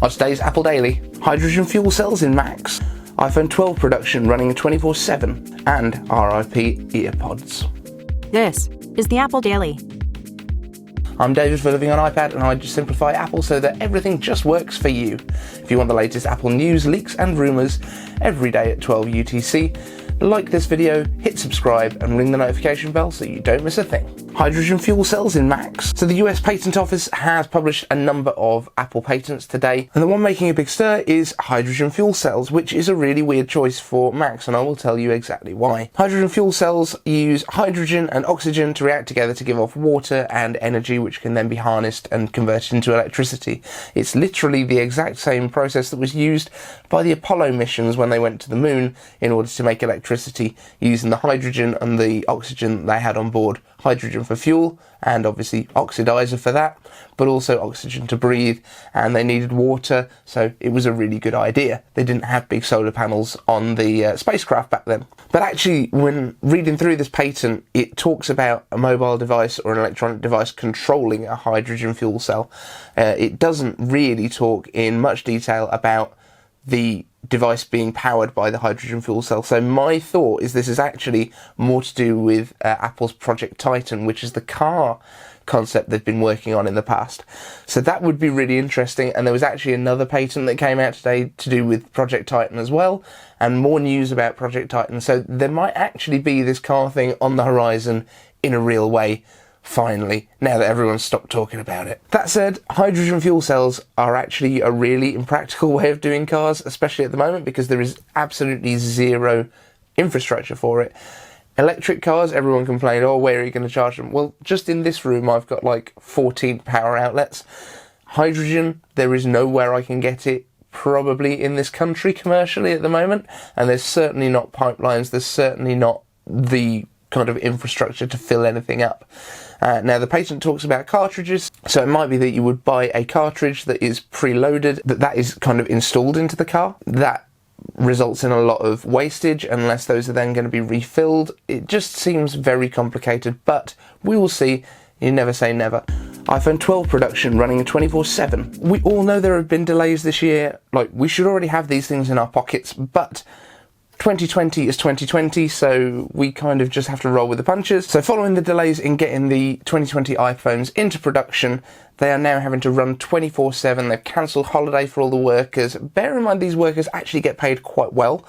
On today's Apple Daily, hydrogen fuel cells in Macs, iPhone 12 production running 24/7, and RIP EarPods. This is the Apple Daily. I'm David for Living on iPad, and I just simplify Apple so that everything just works for you. If you want the latest Apple news, leaks and rumours every day at 12 UTC, like this video, hit subscribe and ring the notification bell so you don't miss a thing. Hydrogen fuel cells in Macs. So the US Patent Office has published a number of Apple patents today, and the one making a big stir is hydrogen fuel cells, which is a really weird choice for Macs, and I will tell you exactly why. Hydrogen fuel cells use hydrogen and oxygen to react together to give off water and energy, which can then be harnessed and converted into electricity. It's literally the exact same process that was used by the Apollo missions when they went to the moon in order to make electricity using the hydrogen and the oxygen they had on board. Hydrogen for fuel, and obviously oxidizer for that, but also oxygen to breathe, and they needed water, so it was a really good idea. They didn't have big solar panels on the spacecraft back then. But actually, when reading through this patent, it talks about a mobile device or an electronic device controlling a hydrogen fuel cell. It doesn't really talk in much detail about the device being powered by the hydrogen fuel cell. So my thought is this is actually more to do with Apple's Project Titan, which is the car concept they've been working on in the past. So that would be really interesting. And there was actually another patent that came out today to do with Project Titan as well, and more news about Project Titan. So there might actually be this car thing on the horizon in a real way, finally, now that everyone's stopped talking about it. That said, hydrogen fuel cells are actually a really impractical way of doing cars, especially at the moment, because there is absolutely zero infrastructure for it. Electric cars, everyone complained, oh, where are you going to charge them? Well, just in this room, I've got like 14 power outlets. Hydrogen, there is nowhere I can get it, probably in this country commercially at the moment, and there's certainly not pipelines, there's certainly not the kind of infrastructure to fill anything up. Now the patent talks about cartridges, so it might be that you would buy a cartridge that is preloaded, that is kind of installed into the car. That results in a lot of wastage unless those are then going to be refilled. It just seems very complicated, but we will see. You never say never. iPhone 12 production running 24/7. We all know there have been delays this year. Like, we should already have these things in our pockets, but 2020 is 2020, so we kind of just have to roll with the punches. So following the delays in getting the 2020 iPhones into production, they are now having to run 24/7. They've cancelled holiday for all the workers. Bear in mind, these workers actually get paid quite well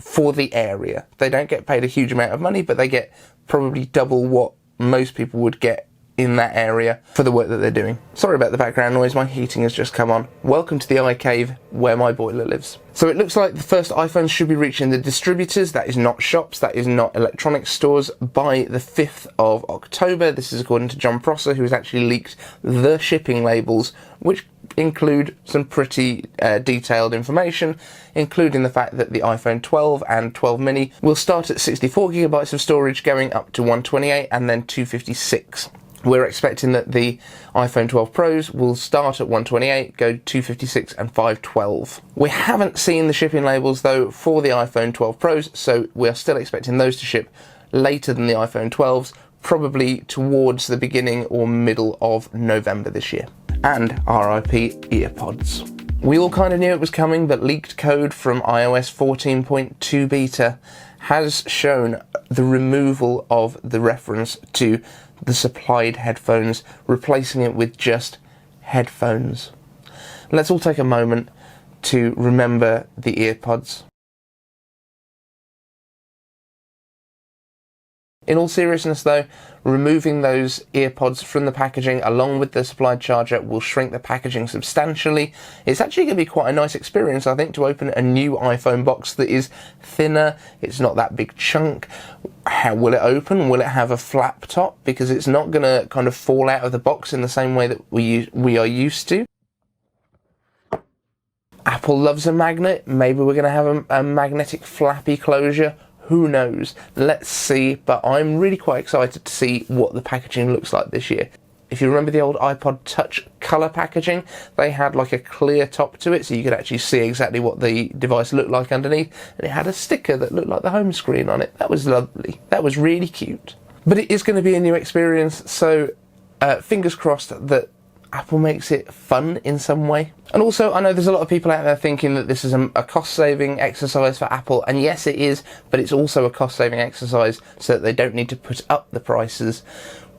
for the area. They don't get paid a huge amount of money, but they get probably double what most people would get in that area for the work that they're doing. Sorry about the background noise, my heating has just come on. Welcome to the iCave, where my boiler lives. So it looks like the first iPhones should be reaching the distributors, that is not shops, that is not electronics stores, by the 5th of October. This is according to John Prosser, who has actually leaked the shipping labels, which include some pretty detailed information, including the fact that the iPhone 12 and 12 mini will start at 64GB of storage, going up to 128 and then 256. We're expecting that the iPhone 12 Pros will start at 128, go 256 and 512. We haven't seen the shipping labels though for the iPhone 12 Pros, so we're still expecting those to ship later than the iPhone 12s, probably towards the beginning or middle of November this year. And RIP EarPods. We all kind of knew it was coming, but leaked code from iOS 14.2 beta has shown the removal of the reference to the supplied headphones, replacing it with just headphones. Let's all take a moment to remember the EarPods. In all seriousness though, removing those EarPods from the packaging along with the supplied charger will shrink the packaging substantially. It's actually going to be quite a nice experience, I think, to open a new iPhone box that is thinner, it's not that big chunk. How will it open? Will it have a flap top? Because it's not going to kind of fall out of the box in the same way that we are used to. Apple loves a magnet. Maybe we're going to have a magnetic flappy closure. Who knows? Let's see, but I'm really quite excited to see what the packaging looks like this year. If you remember the old iPod Touch colour packaging, they had like a clear top to it, so you could actually see exactly what the device looked like underneath, and it had a sticker that looked like the home screen on it. That was lovely. That was really cute. But it is going to be a new experience, so fingers crossed that Apple makes it fun in some way. And also, I know there's a lot of people out there thinking that this is a cost-saving exercise for Apple, and yes it is, but it's also a cost-saving exercise so that they don't need to put up the prices.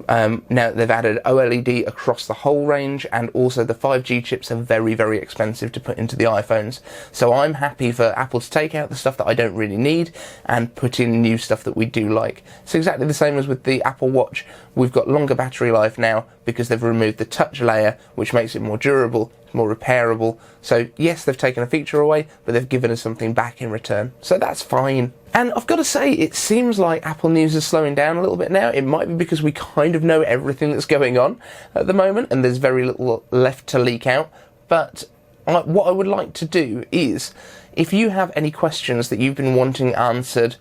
Now that they've added OLED across the whole range, and also the 5G chips are very, very expensive to put into the iPhones. So I'm happy for Apple to take out the stuff that I don't really need and put in new stuff that we do like. It's exactly the same as with the Apple Watch. We've got longer battery life now because they've removed the touch layer, which makes it more durable, more repairable. So yes, they've taken a feature away, but they've given us something back in return. So that's fine. And I've got to say, it seems like Apple news is slowing down a little bit now. It might be because we kind of know everything that's going on at the moment and there's very little left to leak out. But what I would like to do is, if you have any questions that you've been wanting answered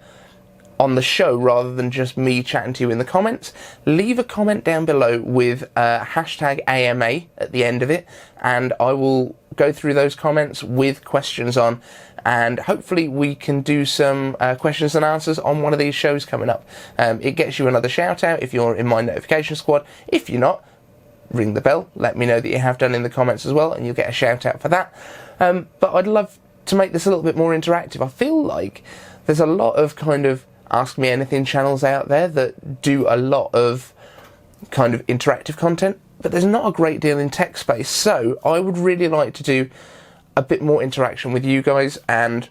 on the show rather than just me chatting to you in the comments, leave a comment down below with hashtag AMA at the end of it, and I will go through those comments with questions on, and hopefully we can do some questions and answers on one of these shows coming up. It gets you another shout out if you're in my notification squad. If you're not, ring the bell, let me know that you have done in the comments as well, and you'll get a shout out for that. But I'd love to make this a little bit more interactive. I feel like there's a lot of kind of Ask Me Anything channels out there that do a lot of kind of interactive content, but there's not a great deal in tech space. So I would really like to do a bit more interaction with you guys and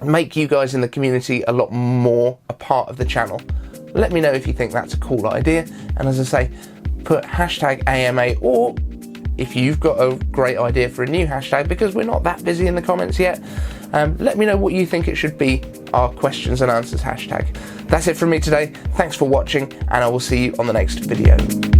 make you guys in the community a lot more a part of the channel. Let me know if you think that's a cool idea, and as I say, put hashtag AMA, or if you've got a great idea for a new hashtag, because we're not that busy in the comments yet, let me know what you think it should be, our questions and answers hashtag. That's it from me today. Thanks for watching, and I will see you on the next video.